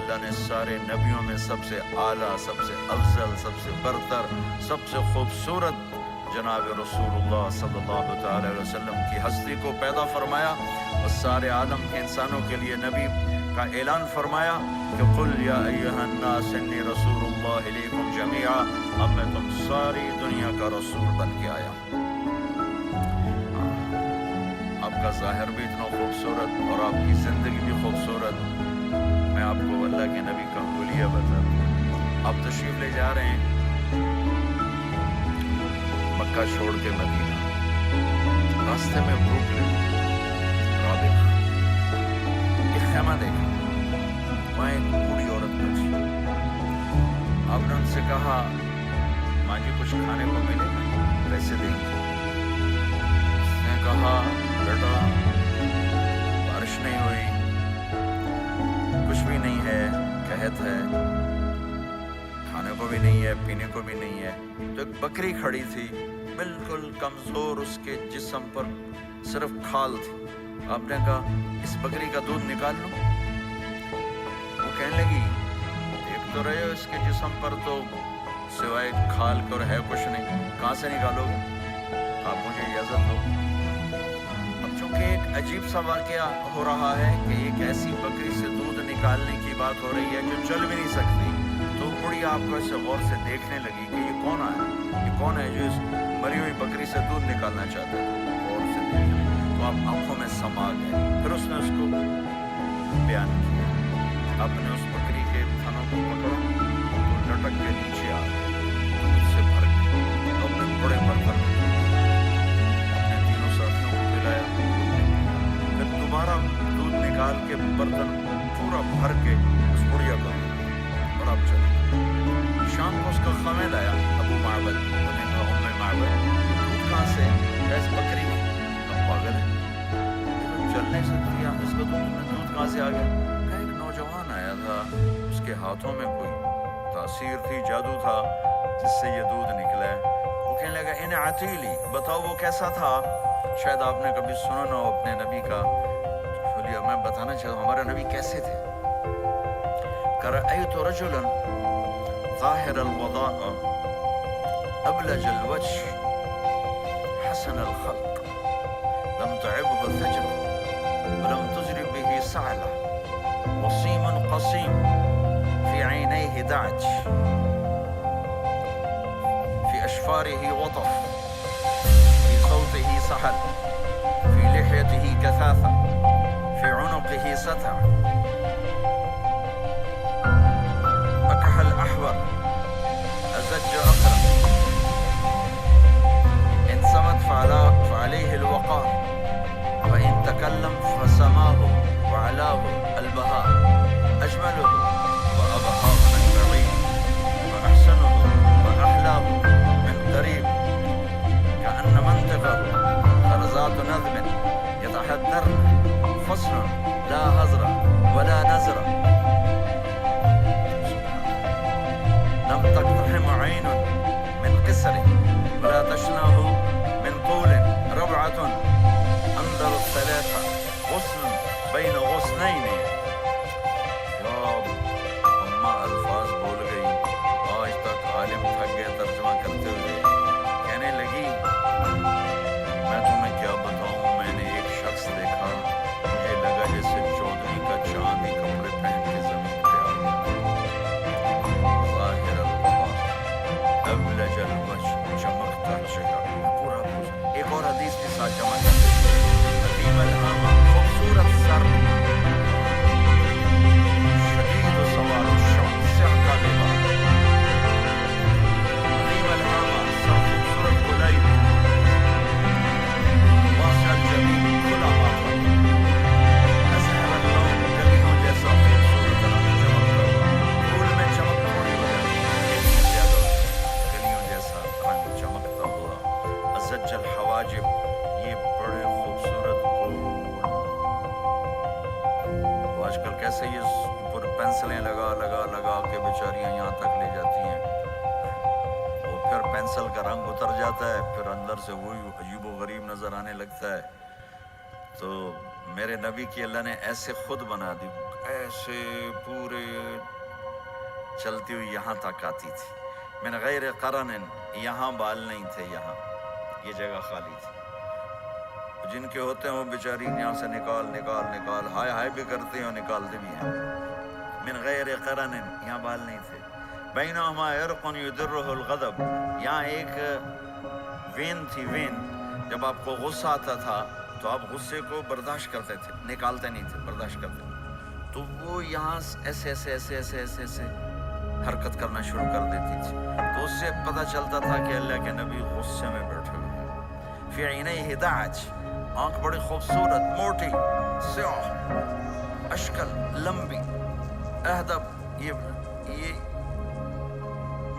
اللہ نے سارے نبیوں میں سب سے اعلیٰ، سب سے افضل، سب سے برتر، سب سے خوبصورت جناب رسول اللہ صلی اللہ تعالی علیہ وسلم کی ہستی کو پیدا فرمایا اور سارے عالم کے انسانوں کے لیے نبی کا اعلان فرمایا کہ قل یا ایھا الناس انی رسول اللہ الیکم جمیعا، اب میں تم ساری دنیا کا رسول بن کے آیا ہوں۔ آپ کا ظاہر بھی اتنا خوبصورت اور آپ کی زندگی بھی خوبصورت۔ میں آپ کو اللہ کے نبی کا حلیہ بتاتا ہوں۔ آپ تشریف لے جا رہے ہیں مکہ چھوڑ کے مدینہ، راستے میں بروکلن رابق ایک خیمہ دیکھا، وہاں ایک بوڑھی عورت بیٹھی۔ آپ نے ان سے کہا ماں جی کچھ کھانے کو ملے گا، پیسے دیں گے؟ اس نے کہا بیٹا بارش نہیں ہوئی، کچھ بھی نہیں ہے، قحط ہے، کھانے کو بھی نہیں ہے، پینے کو بھی نہیں ہے۔ تو ایک بکری کھڑی تھی، بالکل کمزور، اس کے جسم پر صرف کھال تھی۔ آپ نے کہا اس بکری کا دودھ نکال لوں؟ وہ کہنے لگی دیکھ تو رہے ہو اس کے جسم پر تو سوائے کھال کر ہے کچھ نہیں، کہاں سے نکالو گے؟ آپ مجھے اجازت دو۔ اب چونکہ ایک عجیب سا واقعہ ہو رہا ہے کہ ایک ایسی بکری سے دودھ نکالنے کی بات ہو رہی ہے جو چل بھی نہیں سکتی، تو بڑی آپ کو اسے غور سے دیکھنے لگی کہ یہ کون ہے، یہ کون ہے جو اس مری ہوئی بکری سے دودھ نکالنا چاہتا ہے۔ غور سے دیکھنے تو آپ آنکھوں میں سما گئے۔ پھر اس نے اس کو بیان کیا، آپ نے اس بکری کے تھنوں کو پکڑا تو لٹک کے نیچے آ گئے، دودھ سے بھر گئے، تو اپنے بڑے برتن میں اپنے تینوں ساتھیوں کو پلایا، پھر دوبارہ دودھ نکال کے برتن پورا بھر کے اس بڑھیا کو اور آپ چلے۔ شام کو اس کا خامد آیا ابو معبد، انہوں نے کہا ام معبد دودھ کہاں سے؟ اس بکری اب پاگل ہے، چل نہیں سکتی، اس کو دودھ کہاں سے آ گیا؟ کہا ایک نوجوان آیا تھا، اس کے ہاتھوں میں کوئی تاثیر تھی، جادو تھا جس سے یہ دودھ نکلا ہے۔ وہ کہنے لگا ان عتیلی، بتاؤ وہ کیسا تھا؟ شاید آپ نے کبھی سنا نہ ہو اپنے نبی کا حلیہ، میں بتانا چاہتا ہوں ہمارے نبی کیسے تھے۔ رأيت رجلا ظاهر الوضاء أبلج الوجه حسن الخلق لم تعبه ثجرة ولم تجرب به سعلة وصيم قصيم في عينيه دعج في أشفاره وطف في صوته سحل في لحيته كثافة في عنقه ستع أحور أزج أقرب إن صمت فعليه الوقار وإن تكلم فسماه وعلاه البهاء أجمله وأبهاه من بعيد وأحسنه وأحلاه من قريب كأن منطقه غرزات نظم يتحدرن فصل لا هزر ولا نزر لم تقتحم عين من قصر ولا تشنه من طول ربعة أنظر الثلاثة غصن بين غصنين۔ اما الفاظ بول گئی، آج تک عالم تھک گئے ترجمہ کرتے ہوئے، کہنے لگی میں تمہیں کیا بتاؤں، میں نے ایک شخص دیکھا، مجھے لگا جیسے چودھری کا چاند ہی کپڑے پہن کے زمین پہ آ گیا، ظاہر ابلج الوجه، چمکتا چہرہ پورا پورا۔ ایک اور حدیث کے ساتھ جمع کرتے ہیں، عظیم الہامہ، خوبصورت سر، شدید و سوار الشعر، سیاہ کا لباس، عظیم الہامہ، سر خوبصورت گلائی میں، واسع الجبین، کھلا ماتھا، ازہر اللون، کلیوں جیسا خوبصورت رنگ چمکتا ہوا، پھول میں چمک تھوڑی ہو جاتی ہے، زیادہ کلیوں جیسا رنگ چمکتا ہوا، ازج الحواجب، یہ بڑے خوبصورت آج کل کیسے یہ پر پینسلیں لگا کے بیچاریاں یہاں تک لے جاتی ہیں، اور پھر پینسل کا رنگ اتر جاتا ہے، پھر اندر سے وہی عجیب و غریب نظر آنے لگتا ہے۔ تو میرے نبی کی اللہ نے ایسے خود بنا دی، ایسے پورے چلتی ہوئی یہاں تک آتی تھی. من غیر قرن، یہاں بال نہیں تھے، یہاں یہ جگہ خالی تھی. جن کے ہوتے ہیں وہ بیچاری یہاں سے نکال نکال نکال ہائے ہائے بھی کرتے ہیں اور نکالتے بھی ہیں. من غیر قرن، یہاں بال نہیں تھے. بینہما عرق یدرہ الغضب، یہاں ایک وین تھی. وین، جب آپ کو غصہ آتا تھا تو آپ غصے کو برداشت کرتے تھے، نکالتے نہیں تھے، برداشت کرتے تھے. تو وہ یہاں ایسے ایسے ایسے ایسے ایسے ایسے حرکت کرنا شروع کر دیتی تھی. تو اس سے پتہ چلتا تھا کہ اللہ کے نبی غصے میں بیٹھے ہوئے ہیں. فی عینیہ دعج، آنکھ بڑی خوبصورت، موٹی، سیاہ، اشکل، لمبی، اہدب،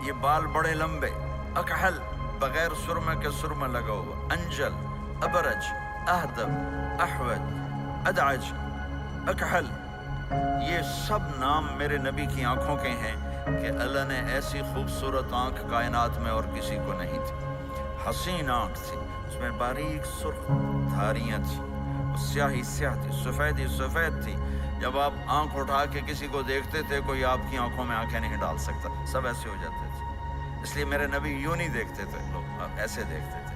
یہ بال بڑے لمبے، اکحل، بغیر سرمے کے سرمہ لگا ہوا، انجل، ابرج، اہدب، احوج، ادعج، اکحل. یہ سب نام میرے نبی کی آنکھوں کے ہیں کہ اللہ نے ایسی خوبصورت آنکھ کائنات میں اور کسی کو نہیں تھی. حسین آنکھ تھی، اس میں باریک سرخ دھاریاں تھیں، سیاہی سیاہ تھی، سفیدی سفید تھی. جب آپ آنکھ اٹھا کے کسی کو دیکھتے تھے کوئی آپ کی آنکھوں میں آنکھیں نہیں ڈال سکتا، سب ایسے ہو جاتے تھے. اس لیے میرے نبی یوں نہیں دیکھتے تھے، لوگ ایسے دیکھتے تھے.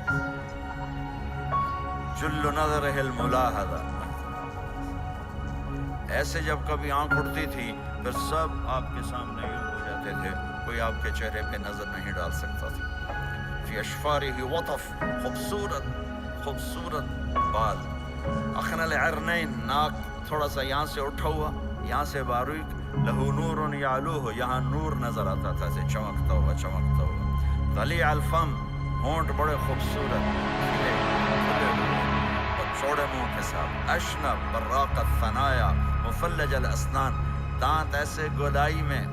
جل نظرہ الملاحظہ، ایسے جب کبھی آنکھ اٹھتی تھی پھر سب آپ کے سامنے یوں ہو جاتے تھے، کوئی آپ کے چہرے پہ نظر نہیں ڈال سکتا تھا. فی اشفارہ وطف، خوبصورت خوبصورت بال. اخن العرنین، ناک تھوڑا سا یہاں سے اٹھا ہوا، یہاں سے باریک. لہو نور یعلوہ، یہاں نور نظر آتا تھا، سے چمکتا ہوا چمکتا ہوا. غلیظ الفم، ہونٹ بڑے خوبصورت کھلے کھلے ہوئے اور چوڑے منہ کے ساتھ. اشنب براق الثنایا مفلج الاسنان، دانت ایسے گودائی میں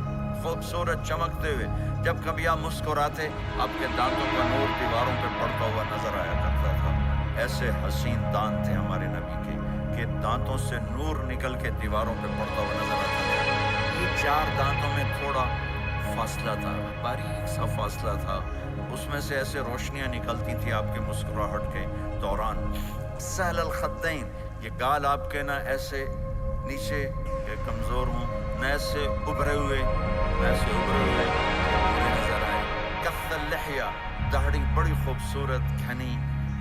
خوبصورت چمکتے ہوئے. جب کبھی آپ مسکراتے آپ کے دانتوں کا نور دیواروں پہ پڑتا ہوا نظر آیا کرتا تھا. ایسے حسین دانت تھے ہمارے نبی کے کہ دانتوں سے نور نکل کے دیواروں پہ پڑتا ہوا نظر آتا تھا. یہ چار دانتوں میں تھوڑا فاصلہ تھا، باریک سا فاصلہ تھا، اس میں سے ایسے روشنیاں نکلتی تھی آپ کے مسکراہٹ کے دوران. سہل الخدین، یہ گال آپ کے نہ ایسے نیچے کہ کمزور ہوں، نہ ایسے ابھرے ہوئے نظر آئے. کث اللحیہ، داڑھی بڑی خوبصورت گھنی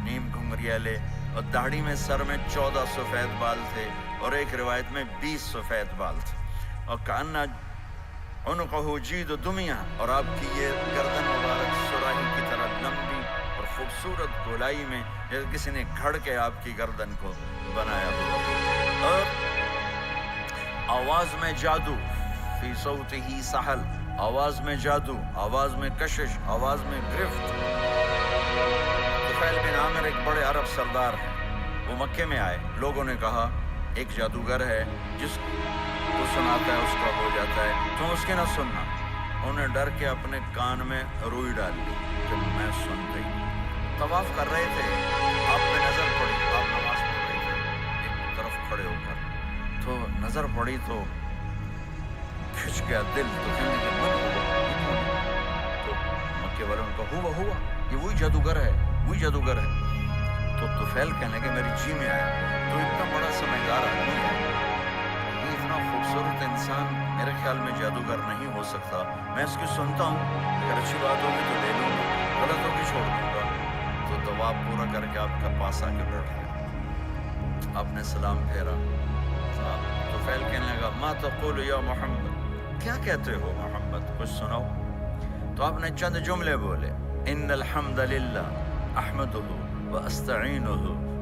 نیم گھنگریالے، اور داڑھی میں سر میں 14 سفید بال تھے اور ایک روایت میں 20 سفید بال تھے. اور کأن عنقہ جید دمیہ، اور آپ کی یہ گردن مبارک سراہی کی طرح لمبی اور خوبصورت گولائی میں جیسے کسی نے گھڑ کے آپ کی گردن کو بنایا ہوا. اور آواز میں جادو، فی صوتہ سحل، آواز میں جادو، آواز میں کشش، آواز میں گرفت. طفیل بن عامر ایک بڑے عرب سردار ہیں، وہ مکے میں آئے. لوگوں نے کہا ایک جادوگر ہے جس کو سناتا ہے اس کا ہو جاتا ہے، تم اس کی نہ سننا. انہوں نے ڈر کے اپنے کان میں روئی ڈال لی کہ میں سن گئی. طواف کر رہے تھے، آپ پہ نظر پڑی، آپ نماز پڑھ رہے تھے ایک طرف کھڑے ہو کر، تو نظر پڑی تو کھچ گیا دل. تو کہنے لگے من ہوا، تو مکے والوں نے کہا ہوا یہ وہی جادوگر ہے، وہی جادوگر ہے. تو طفیل کہنے لگے میری جی میں آیا. تو اتنا بڑا سمجھدار آدمی ہے، یہ اتنا خوبصورت انسان میرے خیال میں جادوگر نہیں ہو سکتا. میں اس کی سنتا ہوں، اگر اچھی بات ہوگی تو لے لوں گا، غلط ہوگی چھوڑ دوں گا. تو دعا پورا کر کے آپ کے پاس آ کے بیٹھ گیا. آپ نے سلام پھیرا. طفیل کہنے لگا ما تقول یا محمد، کیا کہتے ہو محمد، کچھ سناؤ. تو آپ نے چند جملے بولے. ان الحمد للہ احمدہ واستعینہ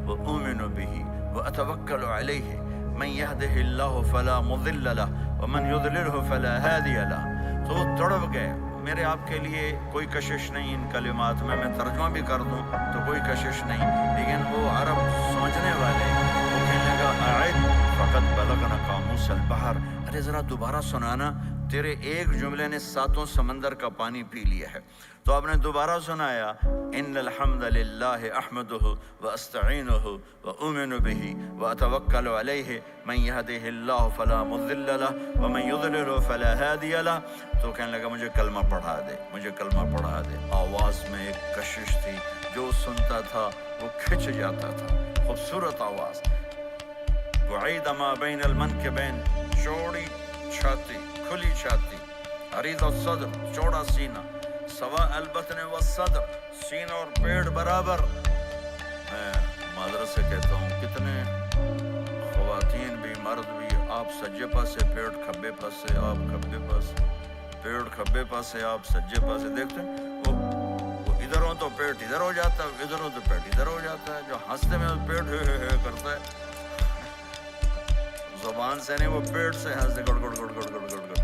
واؤمن بہ واتوکل علیہ من یہدہ اللہ فلا مضل لہ ومن یضللہ فلا ہادی لہ. تو وہ تڑپ گئے. میرے آپ کے لیے کوئی کشش نہیں ان کلمات میں ترجمہ بھی کر دوں تو کوئی کشش نہیں، لیکن وہ عرب سمجھنے والے وہ کہنے لگا اعد فقط بلغنا قاموس البحر، ارے ذرا دوبارہ سنانا، تیرے ایک جملے نے 7 سمندر کا پانی پی لیا ہے. تو آپ نے دوبارہ سنایا ان الحمد للہ احمدہ واستعینہ واؤمن بہ واتوکل علیہ من یہدہ اللہ فلا مضل لہ ومن یضلل فلا ہادی لہ. تو کہنے لگا مجھے کلمہ پڑھا دے، مجھے کلمہ پڑھا دے. آواز میں ایک کشش تھی، جو سنتا تھا وہ کھچ جاتا تھا. خوبصورت آواز. وعید ما بین المنکبین، چوڑی چھاتی، کھلی چھاتی، عریض الصدر چوڑا سینہ، سوا البطن والصدر سینہ اور پیٹ برابر. میں معذرت سے کہتا ہوں کتنے خواتین بھی مرد بھی آپ سجے پاسے پیٹ کھبے پاسے، آپ کھبے پاسے پیٹ کھبے پاسے، آپ سجے پاسے. دیکھتے ہیں وہ ادھر ہو تو پیٹ ادھر ہو جاتا ہے، ادھر ہو تو پیٹ ادھر ہو جاتا ہے. جو ہنستے میں پیٹ ہے کرتا ہے، زبان سے نہیں وہ پیٹ سے ہنستے گڑ گڑ گڑ گڑ گڑ گڑ گڑ.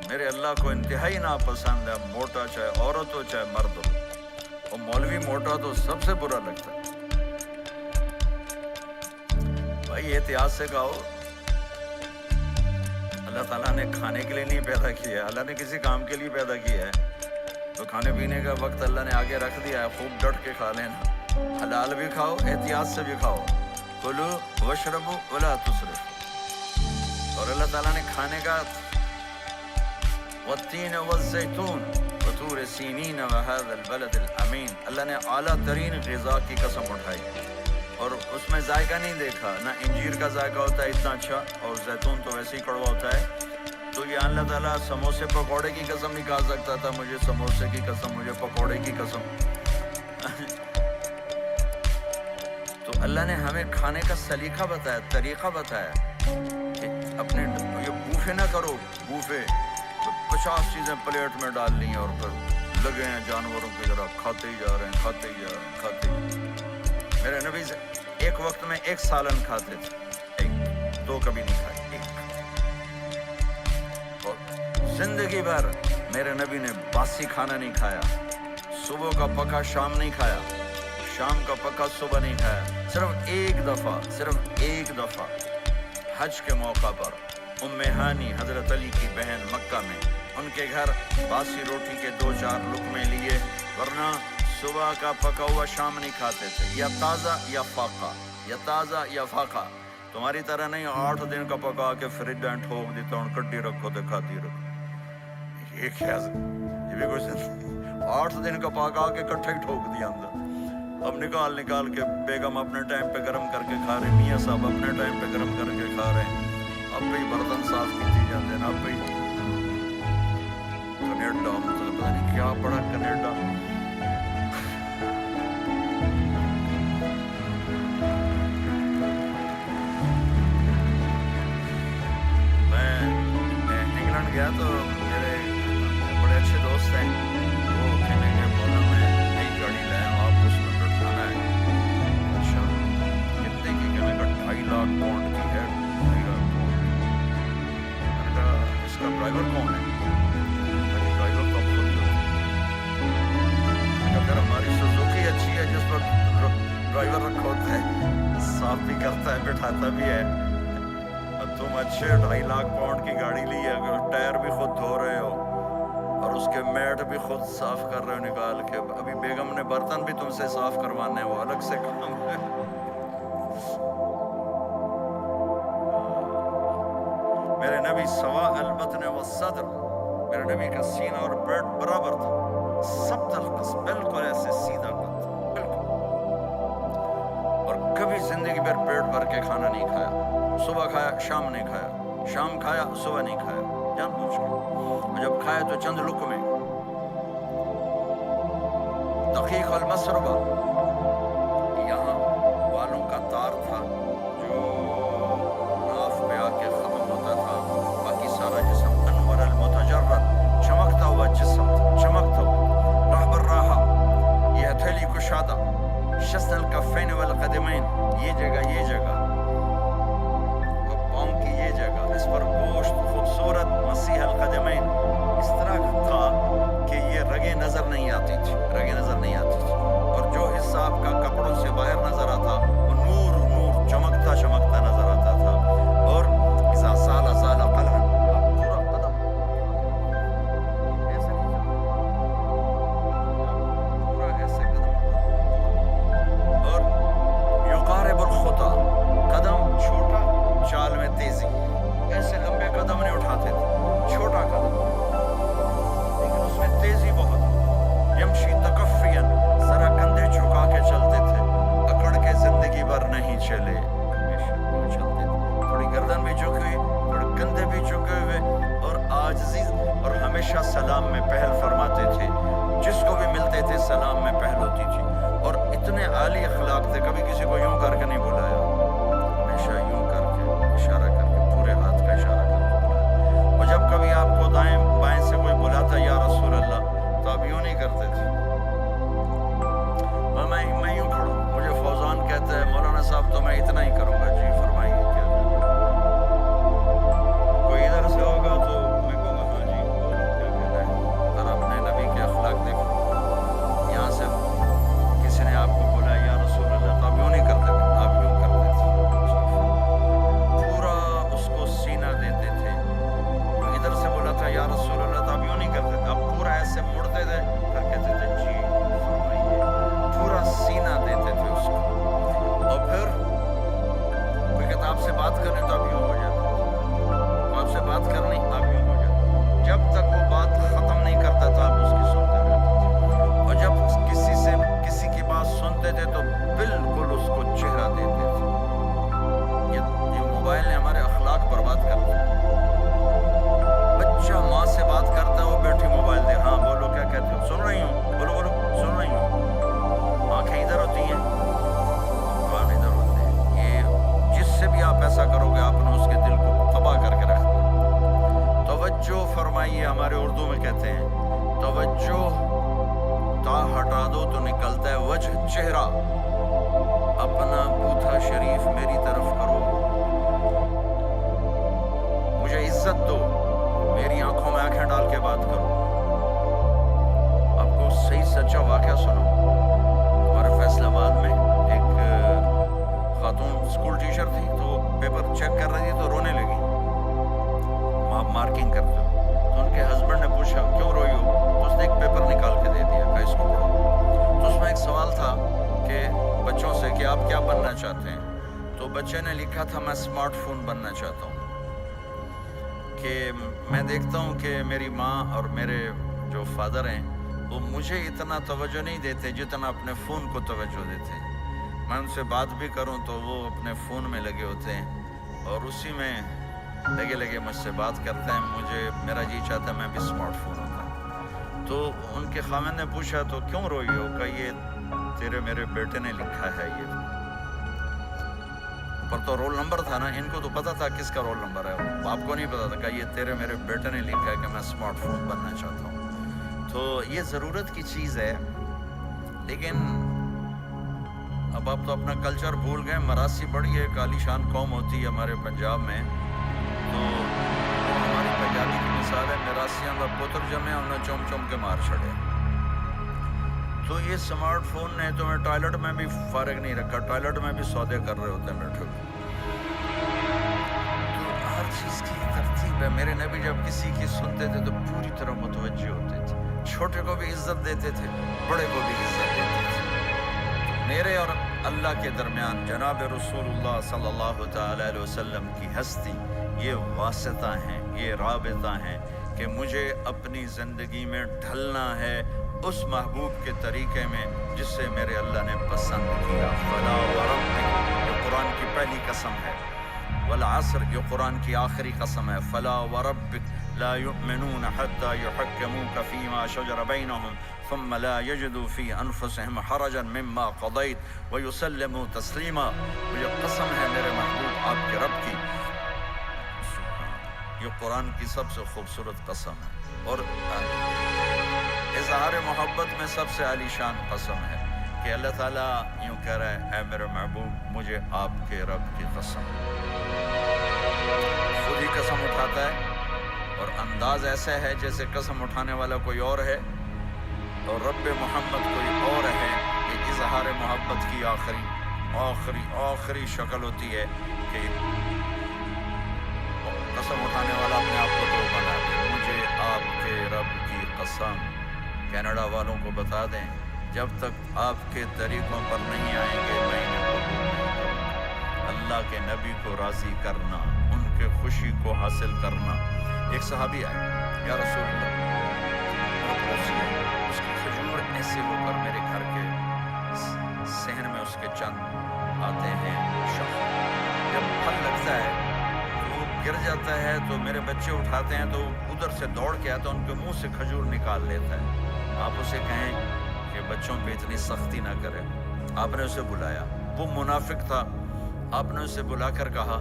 میرے اللہ کو انتہائی ناپسند ہے موٹا، چاہے عورت ہو چاہے مرد ہو. اور مولوی موٹا تو سب سے برا لگتا ہے. بھائی احتیاط سے کھاؤ. اللہ تعالیٰ نے کھانے کے لیے نہیں پیدا کیا ہے، اللہ نے کسی کام کے لیے پیدا کیا ہے. تو کھانے پینے کا وقت اللہ نے آگے رکھ دیا ہے، خوب ڈٹ کے کھا لینا. حلال بھی کھاؤ، احتیاط سے بھی کھاؤ. کلو واشربوا ولا تسرفوا. اور اللہ تعالیٰ نے کھانے کا والتین والزیتون وطور سینین وهذا البلد الامین، اللہ نے اعلیٰ ترین غذا کی قسم اٹھائی اور اس میں ذائقہ نہیں دیکھا. نہ انجیر کا ذائقہ ہوتا ہے اتنا اچھا، اور زیتون تو ویسے ہی کڑوا ہوتا ہے. تو یہ اللہ تعالیٰ سموسے پکوڑے کی قسم نہیں کھا سکتا تھا؟ مجھے سموسے کی قسم، مجھے پکوڑے کی قسم. تو اللہ نے ہمیں کھانے کا سلیقہ بتایا، طریقہ بتایا کہ اپنے یہ بوفے نہ کرو. بوفے 50 چیزیں پلیٹ میں ڈال لی ہیں اور پھر لگے ہیں جانوروں کی طرح کھاتے ہی جا رہے ہیں، کھاتے ہی جا رہے ہیں، کھاتے ہی. میرے نبی سے ایک وقت میں 1 سالن کھاتے تھے، 2 کبھی نہیں کھائے، 1. اور زندگی بھر میرے نبی نے باسی کھانا نہیں کھایا. صبح کا پکا شام نہیں کھایا، شام کا پکا صبح نہیں کھایا. صرف ایک دفعہ حج کے موقع پر ام ہانی حضرت علی کی بہن مکہ میں، ان کے گھر باسی روٹی کے 2-4 لقمے لیے، ورنہ صبح کا پکا ہوا شام نہیں کھاتے تھے. یا تازہ یا فاقہ، یا تازہ یا فاقہ. تمہاری طرح نہیں 8 دن کا پکا کے فریج میں ٹھوک دیتا ہوں، کڈی رکھو تو کھاتی رکھو. یہ کیا یہ بھی کچھ 8 دن کا پکا کے کٹھا ہی ٹھوک دیا اندر. اب نکال کے بیگم اپنے ٹائم پہ گرم کر کے کھا رہے، میاں صاحب اپنے ٹائم پہ گرم کر کے کھا رہے ہیں. اب بھی برتن صاف کیتی جاتے ہیں. اب بھی کینیڈا مطلب پتہ نہیں کیا پڑا کینیڈا. میں انگلینڈ گیا تو میرے بڑے اچھے دوست ہیں، وہ کہنے کے بولا میں نئی گاڑی لایا ہوں، آپ اس میں بٹھانا ہے. اچھا کتنے کی؟ کہنے کا 2.5 لاکھ پاؤنڈ کی ہے. 2.5 لاکھ پاؤنڈ. میں نے کہا اس کا ڈرائیور کون ہے؟ ڈرائیور تو خود ہی ہوتا ہے. اگر ہماری سوزوکی اچھی ہے جس پر ڈرائیور رکھا ہوتا ہے، صاف بھی کرتا ہے بٹھاتا بھی ہے، تم اچھے 2.5 لاکھ پاؤنڈ کی گاڑی لی ہے، ٹائر بھی خود دھو رہے ہو اور اس کے میٹ بھی خود صاف کر رہے ہو نکال کے. ابھی بیگم نے برتن بھی تم سے صاف کروانے ہیں، وہ الگ سے کام ہے. میرے نبی سوا البطن والصدر، میرے نبی کا سینہ اور پیٹ برابر تھا، سب تلقص بالکل ایسے سیدھا قد بالکل. اور کبھی زندگی بھر پیٹ بھر کے کھانا نہیں کھایا. صبح کھایا شام نہیں کھایا، شام کھایا صبح نہیں کھایا، جان بوجھ کے. اور جب کھایا تو چند لقمے. دقیق المسربہ، یہاں بالوں کا تار تھا جو ناف پہ آ کے ختم ہوتا تھا، باقی سارا جسم انور المتجرد، چمکتا ہوا جسم، چمکتا ہوا. راہ بر راہا، یہ ہتھیلی کشادہ، شسن الکفین والقدمین، یہ جگہ پاؤں کی یہ جگہ، اس پر گوشت خوبصورت مسیح القدمین. اس طرح تھا کہ یہ رگیں نظر نہیں آتی تھی. اور جو حصہ آپ کا کپڑوں سے باہر نظر آتا وہ نور چمکتا نظر آتا تھا. اور اذا سال قلعا، پورا قدم ایسے نہیں پورا ایسے قدم. اور یقارب الخطا، ہمیشہ سلام میں پہل فرماتے تھے، جس کو بھی ملتے تھے سلام میں پہل ہوتی تھی، اور اتنے عالی اخلاق تھے، کبھی کسی کو یوں کر کے نہیں بلایا، ہمیشہ یوں کر کے اشارہ کر کے، پورے ہاتھ کا اشارہ کر کے بلایا، اور جب کبھی آپ کو دائیں بائیں سے کوئی بلاتا یا رسول اللہ تو آپ یوں نہیں کرتے تھے، میں یوں کھڑا ہوں، مجھے فوزان کہتا ہے مولانا صاحب تو میں اتنا ہی کروں گا، جی فرمائیے کیا کوئی ادھر سے ہوگا تو میں کہوں گا ہاں جی بولو کیا کہنا ہے، اور اپنے نبی کے اخلاق دیکھو، یہاں سے کسی نے آپ کو بولا یا رسول اللہ تو آپ یوں نہیں کرتے تھے، آپ یوں کرتے تھے، پورا اس کو سینہ دیتے تھے، کوئی ادھر سے بولا تھا یا رسول اللہ تو آپ یوں نہیں کرتے تھے، آپ پورا ایسے مڑتے تھے پھر کہتے تھے جی فرمائیے، پورا سینہ دیتے تھے اس کو، اور پھر کوئی کہتا آپ سے بات کریں تو آپ یوں ہو جاتے تھے، آپ سے بات کرنی آپ یوں ہو جاتے، جب تک وہ بات ختم نہیں کرتا تھا آپ اس کی سنتے رہتے تھے، اور جب کسی کی بات سنتے تھے تو بالکل اس کو چہرہ دیتے تھے۔ یہ موبائل نے ہمارے اخلاق برباد کر دیا، بچہ ماں سے بات کرتا ہے وہ بیٹھی موبائل دے، ہاں بولو کیا کہتے ہو، سن رہی ہوں، بولو بولو سن رہی ہوں، آنکھیں ادھر ہوتی ہیں، کان ادھر ہوتے ہیں، یہ جس سے بھی آپ ایسا کرو گے آپ نے اس کے دل کو تباہ کر کے رکھ دیا۔ توجہ فرمائیے، ہمارے اردو میں کہتے ہیں توجہ تا ہٹا دو تو نکلتا ہے وجہ، چہرہ، اپنا بوتھا شریف میری طرف کرو، مجھے عزت دو، میری آنکھوں میں آنکھیں ڈال کے بات کرو۔ آپ کو صحیح سچا واقعہ سنو، ہمارے فیصل آباد میں ایک خاتون اسکول ٹیچر تھی، تو وہ پیپر چیک کر رہی تھی تو رونے لگی، مارکنگ کرتے ہو، تو ان کے ہسبینڈ نے پوچھا کیوں روئی ہو، تو اس نے ایک پیپر نکال کے دے دیا کہ اس کو پڑھو، تو اس میں ایک سوال تھا کہ بچوں سے کہ آپ کیا بننا چاہتے ہیں، تو بچے نے لکھا تھا میں اسمارٹ فون بننا چاہتا ہوں، کہ میں دیکھتا ہوں کہ میری ماں اور میرے جو فادر ہیں وہ مجھے اتنا توجہ نہیں دیتے جتنا اپنے فون کو توجہ دیتے ہیں، میں ان سے بات بھی کروں تو وہ اپنے فون میں لگے ہوتے ہیں اور اسی میں لگے مجھ سے بات کرتے ہیں، میرا جی چاہتا ہے میں بھی اسمارٹ فون ہوتا۔ تو ان کے خاوند نے پوچھا تو کیوں روئی ہو، کہ یہ تیرے میرے بیٹے نے لکھا ہے، یہ پر تو رول نمبر تھا نا، ان کو تو پتا تھا کس کا رول نمبر ہے، آپ کو نہیں پتا تھا کہ یہ تیرے میرے بیٹے نے لکھا ہے کہ میں اسمارٹ فون بننا چاہتا ہوں۔ تو یہ ضرورت کی چیز ہے، لیکن اب آپ تو اپنا کلچر بھول گئے، مراسی بڑی ایک عالیشان قوم ہوتی ہے ہمارے پنجاب میں، تو ہماری پنجابی کی مثال ہے میراسیاں کا پتر جمے انہیں چوم چوم کے مار چھڑے، تو یہ سمارٹ فون نے تمہیں ٹوائلٹ میں بھی فارغ نہیں رکھا، ٹوائلٹ میں بھی سودے کر رہے ہوتے ہیں بیٹھے، تو ہر چیز کی ترتیب ہے۔ میرے نبی جب کسی کی سنتے تھے تو پوری طرح متوجہ ہوتے تھے، چھوٹے کو بھی عزت دیتے تھے، بڑے کو بھی عزت دیتے تھے۔ میرے اور اللہ کے درمیان جناب رسول اللہ صلی اللہ تعالی علیہ وسلم کی ہستی، یہ واسطہ ہیں، یہ رابطہ ہیں کہ مجھے اپنی زندگی میں ڈھلنا ہے اس محبوب کے طریقے میں جس سے میرے اللہ نے پسند کیا۔ فلا وربک، یہ قرآن کی پہلی قسم ہے، والعصر یہ قرآن کی آخری قسم ہے، فلا وربک لا يؤمنون حتى يحكموك فيما شجر بينهم ثم لا يجدوا في انفسهم حرجا مما قضيت ويسلموا تسليما۔ یہ قسم ہے میرے محبوب آپ کے رب کی، یہ قرآن کی سب سے خوبصورت قسم ہے، اور اظہار محبت میں سب سے عالی شان قسم ہے کہ اللہ تعالیٰ یوں کہہ رہا ہے اے میرے محبوب مجھے آپ کے رب کی قسم، خود ہی قسم اٹھاتا ہے، اور انداز ایسا ہے جیسے قسم اٹھانے والا کوئی اور ہے اور رب محمد کوئی اور ہے۔ یہ اظہار محبت کی آخری شکل ہوتی ہے کہ قسم اٹھانے والا اپنے آپ کو تو بنا دے، مجھے آپ کے رب کی قسم۔ کینیڈا والوں کو بتا دیں جب تک آپ کے طریقوں پر نہیں آئیں گے میں انہیں قبول نہیں کروں گا۔ اللہ کے نبی کو راضی کرنا، ان کے خوشی کو حاصل کرنا۔ ایک صحابی آئے، یا رسول اللہ اس کی کھجور ایسے ہو کر میرے گھر کے صحن میں اس کے چند آتے ہیں، جب پھل لگتا ہے تو وہ گر جاتا ہے تو میرے بچے اٹھاتے ہیں تو ادھر سے دوڑ کے آتا ہے، ان کے منہ سے کھجور نکال لیتا ہے۔ آپ اسے کہیں کہ بچوں پہ اتنی سختی نہ کرے۔ آپ نے اسے بلایا، وہ منافق تھا، آپ نے اسے بلا کر کہا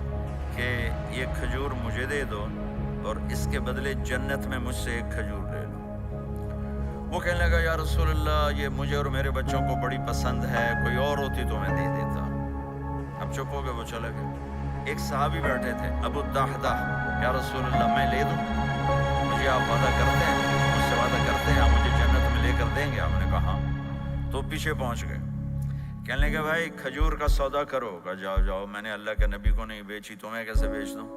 کہ یہ کھجور مجھے دے دو اور اس کے بدلے جنت میں مجھ سے ایک کھجور لے لو۔ وہ کہنے لگا یا رسول اللہ یہ مجھے اور میرے بچوں کو بڑی پسند ہے، کوئی اور ہوتی تو میں دے دیتا۔ اب چپ ہو گئے، وہ چلے گئے۔ ایک صحابی بیٹھے تھے، ابو الدحداح، یا رسول اللہ میں لے دوں؟ مجھے آپ وعدہ کرتے ہیں، مجھ سے وعدہ کرتے ہیں آپ مجھے جنت میں لے کر دیں گے؟ آپ نے کہا ہاں۔ تو پیچھے پہنچ گئے، کہنے لگے بھائی کھجور کا سودا کرو۔ کہا جاؤ جاؤ، میں نے اللہ کے نبی کو نہیں بیچی، تمہیں کیسے بیچ دوں؟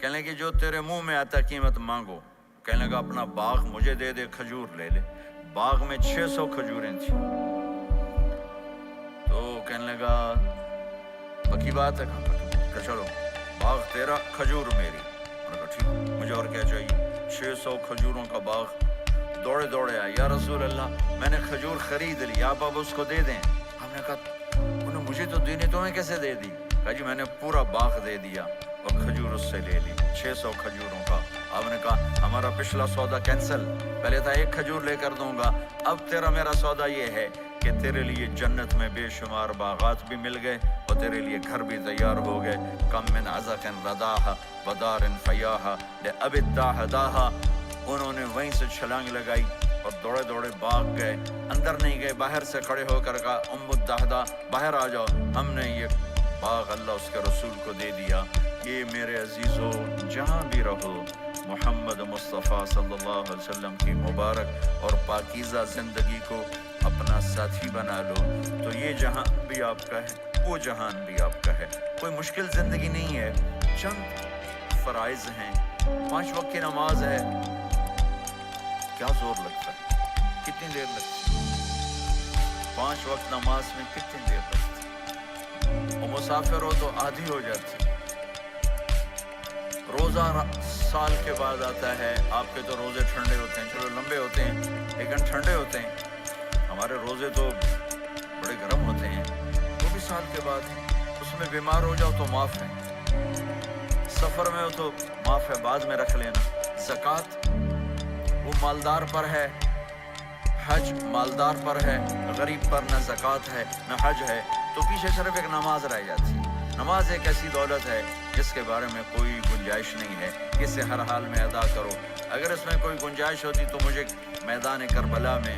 کہنے لگے جو تیرے منہ میں آتا قیمت مانگو۔ کہنے لگا اپنا باغ مجھے دے دے، کھجور لے لے۔ باغ میں 600 کھجوریں تھیں۔ تو کہنے لگا پکی بات ہے؟ کہ چلو باغ تیرا، کھجور میری۔ میں نے کہا ٹھیک، مجھے اور کیا چاہیے؟ 600 کھجوروں کا باغ۔ دوڑے دوڑے آئے، یا رسول اللہ میں نے کھجور خرید لی، آپ اب اس کو دے دیں۔ ہم نے کہا انہیں مجھے تو دینی، تمہیں کیسے دے دی؟ کہا جی میں نے پورا باغ دے دیا اور کھجور اس سے لے لی، 600 کھجوروں کا۔ آپ نے کہا ہمارا پچھلا سودا کینسل، پہلے تھا ایک کھجور لے کر دوں گا، اب تیرا میرا سودا یہ ہے کہ تیرے لیے جنت میں بے شمار باغات بھی مل گئے اور تیرے لیے گھر بھی تیار ہو گئے۔ کم من عزق رداہ ودار فیاہ لأب الدحداہ۔ انہوں نے وہیں سے چھلانگ لگائی اور دوڑے دوڑے باغ گئے، اندر نہیں گئے، باہر سے کھڑے ہو کر کہا ام الدحداح باہر آ جاؤ، ہم نے یہ باغ اللہ اس کے رسول کو دے دیا۔ یہ میرے عزیزو جہاں بھی رہو محمد مصطفیٰ صلی اللہ علیہ وسلم کی مبارک اور پاکیزہ زندگی کو اپنا ساتھی بنا لو، تو یہ جہان بھی آپ کا ہے، وہ جہان بھی آپ کا ہے۔ کوئی مشکل زندگی نہیں ہے، چند فرائض ہیں، 5 وقت کی نماز ہے، کیا زور لگتا ہے؟ کتنی دیر لگتی ہے 5 وقت نماز میں؟ کتنی دیر لگتی ہے؟ اور مسافر ہو تو آدھی ہو جاتی۔ روزہ سال کے بعد آتا ہے، آپ کے تو روزے ٹھنڈے ہوتے ہیں، چلو لمبے ہوتے ہیں لیکن ٹھنڈے ہوتے ہیں، ہمارے روزے تو بڑے گرم ہوتے ہیں، وہ بھی سال کے بعد ہیں۔ اس میں بیمار ہو جاؤ تو معاف ہے، سفر میں ہو تو معاف ہے، بعد میں رکھ لینا۔ زکوٰۃ وہ مالدار پر ہے، حج مالدار پر ہے، غریب پر نہ زکوٰۃ ہے نہ حج ہے، تو پیچھے صرف ایک نماز رہ جاتی ہے۔ نماز ایک ایسی دولت ہے جس کے بارے میں کوئی گنجائش نہیں ہے کہ اسے ہر حال میں ادا کرو۔ اگر اس میں کوئی گنجائش ہوتی تو مجھے میدان کربلا میں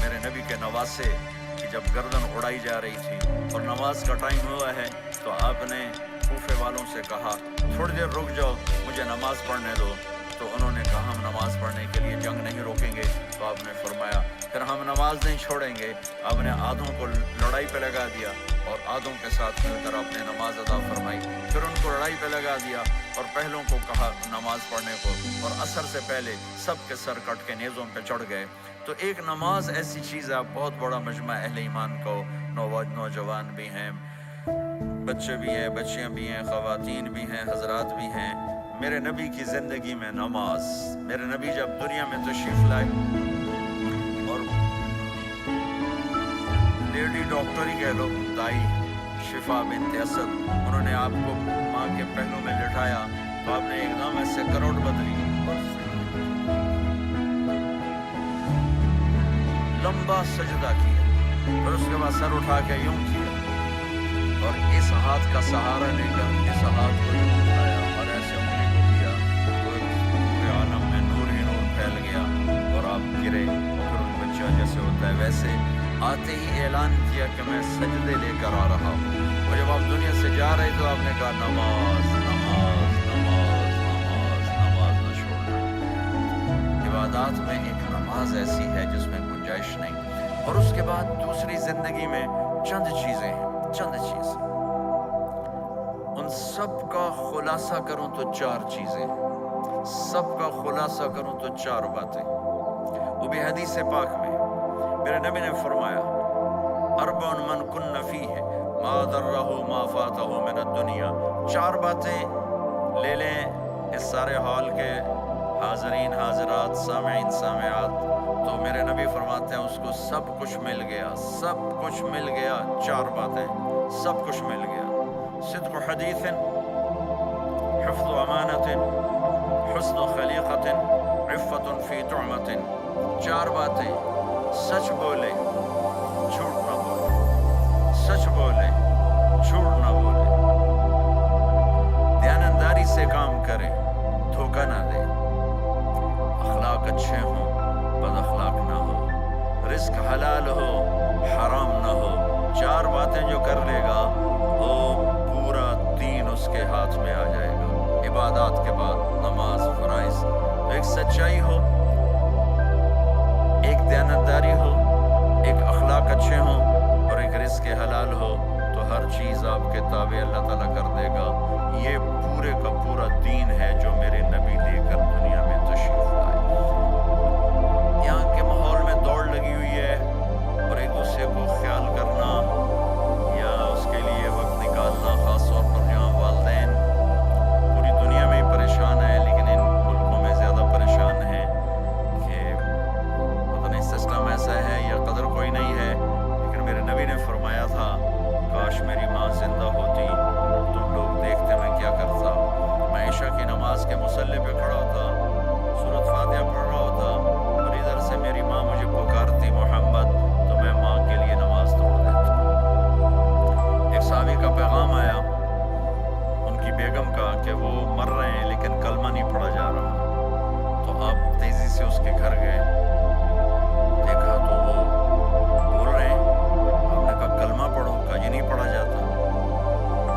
میرے نبی کے نواسے کی جب گردن اڑائی جا رہی تھی اور نماز کا ٹائم ہوا ہے تو آپ نے کوفے والوں سے کہا تھوڑی دیر رک جاؤ، مجھے نماز پڑھنے دو۔ تو انہوں نے کہا ہم نماز پڑھنے کے لیے جنگ نہیں روکیں گے۔ تو آپ نے فرمایا پھر ہم نماز نہیں چھوڑیں گے۔ آپ نے آدھوں کو لڑائی پہ لگا دیا اور آدھوں کے ساتھ مل کر آپ نے نماز ادا فرمائی، پھر ان کو لڑائی پہ لگا دیا اور پہلوں کو کہا نماز پڑھنے کو، اور عصر سے پہلے سب کے سر کٹ کے نیزوں پہ چڑھ گئے۔ تو ایک نماز ایسی چیز ہے، آپ بہت بڑا مجمع اہل ایمان کو، نوجوان بھی ہیں، بچے بھی ہیں، بچیاں بھی ہیں، خواتین بھی ہیں، حضرات بھی ہیں۔ میرے نبی کی زندگی میں نماز، میرے نبی جب دنیا میں تشریف لائے اور لیڈی ڈاکٹر ہی کہہ لو، دائی شفا بنت اسد، انہوں نے آپ کو ماں کے پہلو میں لٹایا تو آپ نے ایک دم ایسے کروڑ بدلی اور لمبا سجدہ کیا، اور اس کے بعد سر اٹھا کے یوں کیا اور اس ہاتھ کا سہارا لے کر اس ہاتھ کو یوں اٹھایا اور ایسے انگلی کو کیا تو پورے عالم میں نور ہی نور پھیل گیا اور آپ گرے اور پھر ان بچہ جیسے ہوتا ہے ویسے آتے ہی اعلان کیا کہ میں سجدے لے کر آ رہا ہوں۔ اور جب آپ دنیا سے جا رہے تو آپ نے کہا نماز نماز نماز نماز نماز نہ چھوڑنا۔ عبادات میں ایک نماز ایسی ہے جس میں گنجائش نہیں۔ اور اس کے بعد دوسری زندگی میں چند چیزیں ہیں، چند چیزیں، ان سب کا خلاصہ کروں تو 4 چیزیں، سب کا خلاصہ کروں تو 4 باتیں، وہ بھی حدیث پاک میں۔ میرے نبی نے فرمایا اربع من کن فیہ ما ضرہ ما فاتہ من الدنیا، 4 باتیں لے لیں اس سارے ہال کے حاضرین حاضرات سامعین سامعات، تو میرے نبی فرماتے ہیں اس کو سب کچھ مل گیا، سب کچھ مل گیا۔ 4 باتیں، سب کچھ مل گیا۔ صدق حدیث، حفظ امانت، حسن خلیقت، عفت فی طعمت. 4 باتیں: سچ بولے، جھوٹ نہ بولے، سچ بولے، جھوٹ نہ بولے، دیانتداری سے کام کرے، دھوکہ نہ دے، اخلاق اچھے ہوں، بد اخلاق نہ ہو، رزق حلال ہو، حرام نہ ہو. 4 باتیں جو کر لے گا وہ پورا دین اس کے ہاتھ میں آ جائے گا. عبادات کے بعد نماز، فرائض. تو ایک سچائی ہو، ایک دیانتداری ہو، ایک اخلاق اچھے ہوں، اور ایک رزق حلال ہو، تو ہر چیز آپ کے تابع اللہ تعالیٰ کر دے گا. یہ پورے کا پورا دین ہے جو میرے نبی لے کر دنیا میں تشریف لائے. یہاں کے ماحول میں دوڑ لگی ہوئی ہے، اور ایک دوسرے کو خیال کرنا یا اس کے لیے وقت نکالنا، خاص طور پر جہاں والدین پوری دنیا میں ہی پریشان ہیں، لیکن ان ملکوں میں زیادہ پریشان ہیں کہ پتہ نہیں سسٹم ایسا ہے یا قدر کوئی نہیں ہے. لیکن میرے نبی نے فرمایا تھا، کاش میری ماں زندہ ہوتی، تم لوگ دیکھتے میں کیا کرتا. میں عشاء کی نماز کے مصلی پہ کھڑا ہوتا، سورۃ فاتحہ پڑھ رہا ہوتا، اور ادھر سے میری ماں مجھے پکارتی محمد، تو میں ماں کے لیے نماز توڑ دیتا. ایک صحابی کا پیغام آیا ان کی بیگم کا کہ وہ مر رہے ہیں لیکن کلمہ نہیں پڑھا جا رہا. تو آپ تیزی سے اس کے گھر گئے، دیکھا تو وہ بول رہے ہیں. آپ نے کہا کلمہ پڑھو. کہا یہ نہیں پڑھا جاتا.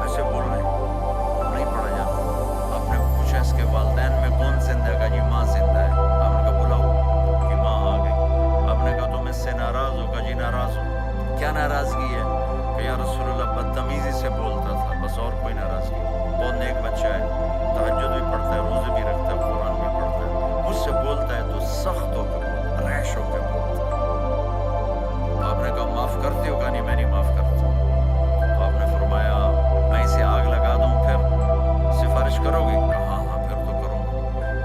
ایسے بول رہے ہیں، نہیں پڑھا جاتا. آپ نے پوچھا اس کے والدین میں کون زندہ ہے؟ کہا جی ماں زندہ ہے. آپ نے کہا بلاؤ. کہ ماں آ گئی. آپ نے کہا تم اس سے ناراض ہو؟ کہا جی ناراض ہو. کیا ناراضگی ہے؟ کہ یا رسول اللہ بدتمیزی سے بولتا تھا، بس اور کوئی ناراضگی. بہت نیک بچہ ہے، تہجد بھی پڑھتا ہے، روزے بھی رکھتا ہے، قرآن بھی پڑھتا ہے. مجھ سے بولتا ہے تو سخت ہو کے بولتا ہے، ریش ہو کے بولتا ہے. تو آپ نے کہا معاف کرتے ہو؟ کہا نہیں میں نہیں معاف کرتا. تو آپ نے فرمایا میں اسے آگ لگا دوں پھر سفارش کرو گے؟ کہا ہاں ہاں پھر تو کروں.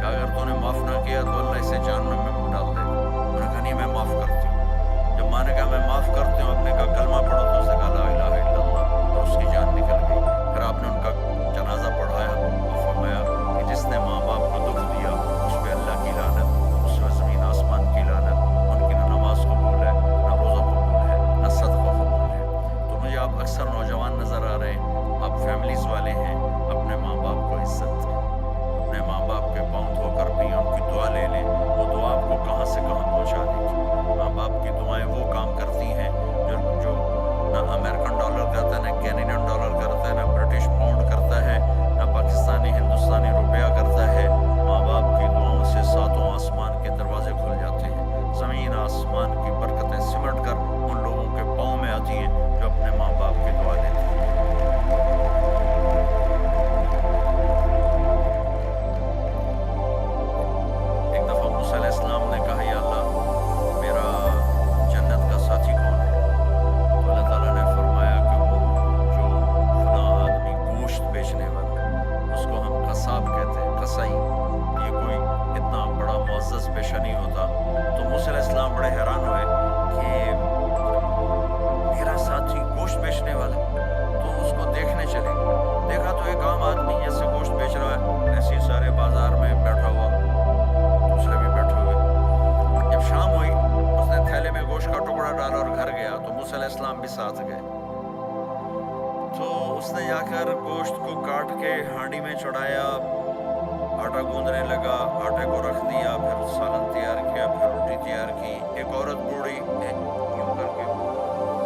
کہ اگر تو نے معاف نہ کیا تو اللہ اسے جہنم میں ڈال دے گا. انہوں نے کہا نہیں میں معاف کرتی ہوں. جب ماں نے کہا میں معاف کرتی ہوں، آپ نے کہا کلمہ پڑھو، تو اس نے کہا لا الہ الا اللہ، اور اس کی جان نکل گئی. پھر آپ نے ان کا جنازہ پڑھایا اور فرمایا کہ جس نے ماں باپ کو دکھ دیا اس پہ اللہ کی لعنت، اس پہ زمین آسمان کی لعنت. ان کی نہ نماز قبول ہے، نہ روزہ قبول ہے، نہ صدقہ قبول ہے. تو مجھے آپ اکثر نوجوان نظر آ رہے ہیں، آپ فیملیز والے ہیں، اپنے ماں باپ کو عزت دیں، اپنے ماں باپ کے پاؤں دھو کر بھی ان کی دعا لے لیں. وہ دعا آپ کو کہاں سے کہاں پہنچا دے گی. ماں باپ کی دعائیں وہ کام کرتی ہیں جو نہ امریکن ڈالر کرتا ہے، نہ کینیڈین ڈالر کرتا ہے، نہ برٹش پاؤنڈ کرتا ہے، نہ پاکستانی ہندوستانی روپیہ کرتا ہے. ماں باپ کی دعاؤں سے 7 آسمان کے دروازے کھل جاتے ہیں. زمین آسمان کی برکتیں سمٹ کر ان لوگوں کے پاؤں میں آتی ہیں جو اپنے ماں باپ کی دعا لیتے ہیں. ایک دفعہ موسیٰ علیہ السلام نے کہا یا اللہ میرا جنت کا ساتھی کون ہے؟ تو اللہ تعالیٰ نے فرمایا کہ وہ جو فلاں آدمی گوشت بیچنے والا، اس کو ہم قصاب کہتے ہیں، قصائی. یہ کوئی اتنا بڑا معزز پیشہ نہیں ہوتا. تو موسیٰ علیہ السلام بڑے حیران ہوئے کہ میرا ساتھی گوشت بیچنے والا. تو اس کو دیکھنے چلے. دیکھا تو ایک عام آدمی جیسے گوشت بیچ رہا ہے، ایسے ہی سارے بازار میں بیٹھا ہوا، دوسرے بھی بیٹھے ہوئے. جب شام ہوئی اس نے تھیلے میں گوشت کا ٹکڑا ڈالا اور گھر گیا. تو موسیٰ علیہ السلام بھی ساتھ گئے. تو اس نے جا کر گوشت کو کاٹ کے ہانڈی میں چڑھایا، آٹا گوندنے لگا، آٹے کو رکھ دیا، پھر سالن تیار کیا، پھر روٹی تیار کی. ایک عورت بوڑھی اٹھ کر کے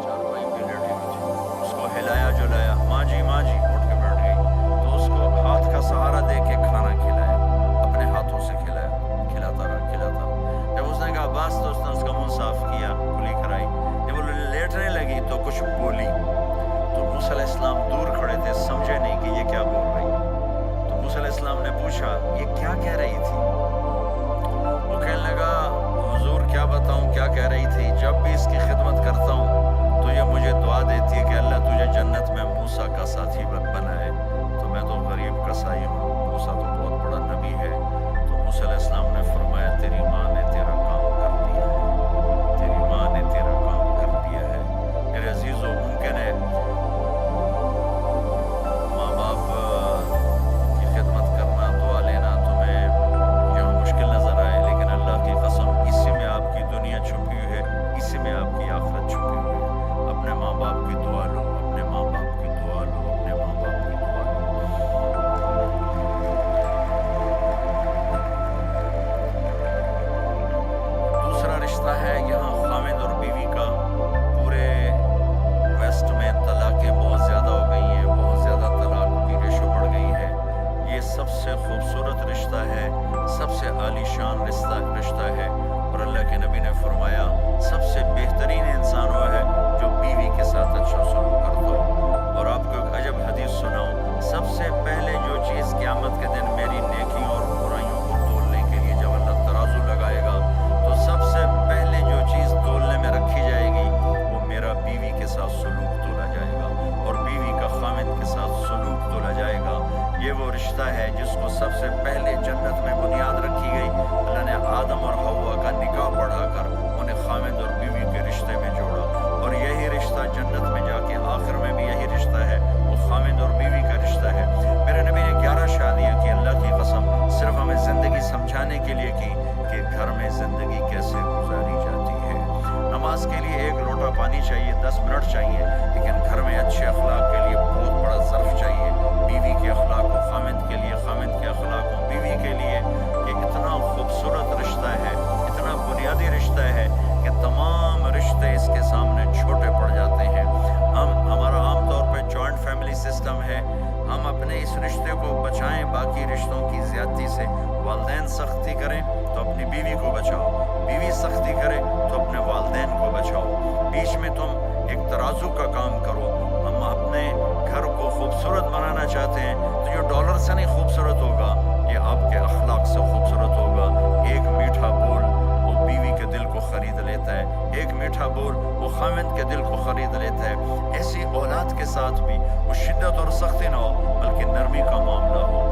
چارپائی پہ لیٹی ہوئی تھی، اس کو ہلایا جلایا، ماں جی اٹھ کے بیٹھ گئی. تو اس کو ہاتھ کا سہارا دے کے کھانا کھلایا، اپنے ہاتھوں سے کھلایا، کھلاتا رہا. جب اس نے کہا بس تو اس نے اس کا منہ صاف کیا، کلی کرائی. جب وہ لیٹنے لگی تو کچھ بولی. تو موسیٰ علیہ السلام دور کھڑے تھے، سمجھے نہیں کہ یہ کیا بول رہی. تو موسیٰ علیہ السلام نے پوچھا یہ کیا کہہ رہی تھی؟ وہ کہنے لگا حضور کیا بتاؤں عالی شان رشتہ ہے، اور اللہ کے نبی نے فرمایا سب سے بہترین انسان وہ ہے جو بیوی کے ساتھ اچھا سلوک کرتا ہو۔ اور آپ کو ایک عجب حدیث سناؤں، سب سے پہلے جو چیز قیامت کے دن میری نیکیوں اور برائیوں کو تولنے کے لیے جب اللہ ترازو لگائے گا تو سب سے پہلے جو چیز تولنے میں رکھی جائے گی وہ میرا بیوی کے ساتھ سلوک تولا جائے گا، اور بیوی کا خامد کے ساتھ سلوک تولا جائے گا۔ یہ وہ رشتہ ہے جس کو سب سے پہلے جنت میں بنیاد رکھی گئی۔ اللہ نے آدم اور حوا کا نکاح پڑھا کر انہیں خامد اور بیوی کے رشتے میں جوڑا، اور یہی رشتہ جنت میں جا کے آخر میں بھی یہی رشتہ ہے، وہ خامد اور بیوی کا رشتہ ہے۔ میرے نبی نے 11 شادیاں کی، اللہ کی قسم صرف ہمیں زندگی سمجھانے کے لیے کی کہ گھر میں زندگی کیسے گزاری جاتی ہے۔ نماز کے لیے 1 لوٹا پانی چاہیے، 10 منٹ چاہیے، لیکن گھر میں اچھے اخلاق کے لیے بہت بڑا ظرف چاہیے۔ بیوی کے اخلاق و خامد کے لیے، خامد کے اخلاق و بیوی کے لیے، یہ اتنا خوبصورت رشتہ ہے، اتنا بنیادی رشتہ ہے کہ تمام رشتے اس کے سامنے چھوٹے پڑ جاتے ہیں۔ ہمارا عام طور پہ جوائنٹ فیملی سسٹم ہے، ہم اپنے اس رشتے کو بچائیں باقی رشتوں کی زیادتی سے۔ والدین سختی کریں تو اپنی بیوی کو بچاؤ، بیوی سختی کرے تو اپنے والدین کو بچاؤ، بیچ میں تم ایک ترازو کا کام کرو۔ ہم اپنے گھر کو خوبصورت بنانا چاہتے ہیں تو یہ ڈالر سے نہیں خوبصورت ہوگا، یہ آپ کے اخلاق سے خوبصورت ہوگا۔ ایک میٹھا بول وہ بیوی کے دل کو خرید لیتا ہے، ایک میٹھا بول وہ خامد کے دل کو خرید لیتا ہے۔ ایسی اولاد کے ساتھ بھی وہ شدت اور سختی نہ ہو بلکہ نرمی کا معاملہ ہو،